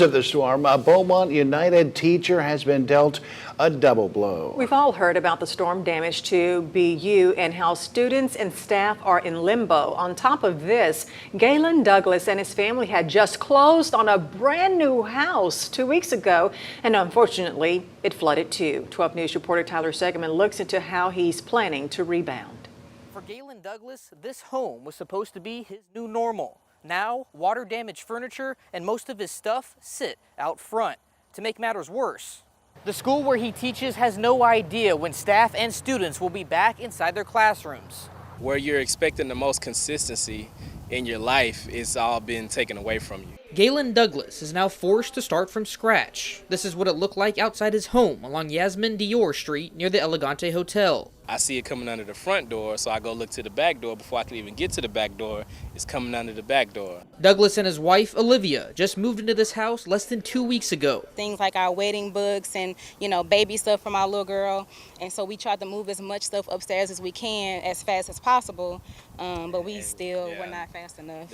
Of the storm, a Beaumont United teacher has been dealt a double blow. We've all heard about the storm damage to BU and how students and staff are in limbo. On top of this, Galen Douglas and his family had just closed on a brand new house 2 weeks ago, and unfortunately, it flooded too. 12 News reporter Tyler Segerman looks into how he's planning to rebound. For Galen Douglas, this home was supposed to be his new normal. Now, water-damaged furniture and most of his stuff sit out front. To make matters worse, the school where he teaches has no idea when staff and students will be back inside their classrooms. Where you're expecting the most consistency in your life, it's all been taken away from you. Galen Douglas is now forced to start from scratch. This is what it looked like outside his home along Yasmin Dior Street near the Elegante Hotel. I see it coming under the front door, so I go look to the back door. Before I can even get to the back door, it's coming under the back door. Douglas and his wife, Olivia, just moved into this house less than 2 weeks ago. Things like our wedding books and, baby stuff from our little girl. And so we tried to move as much stuff upstairs as we can as fast as possible, but we still were not fast enough.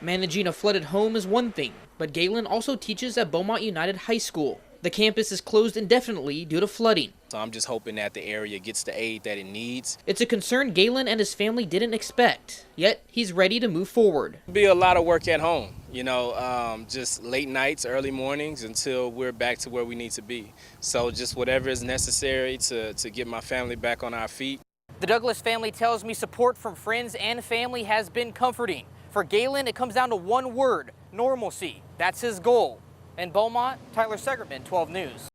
Managing a flooded home is one thing, but Galen also teaches at Beaumont United High School. The campus is closed indefinitely due to flooding. So I'm just hoping that the area gets the aid that it needs. It's a concern Galen and his family didn't expect, yet he's ready to move forward. It'll be a lot of work at home, just late nights, early mornings until we're back to where we need to be. So just whatever is necessary to get my family back on our feet. The Douglas family tells me support from friends and family has been comforting. For Galen, it comes down to one word: normalcy. That's his goal. In Beaumont, Tyler Segerman, 12 News.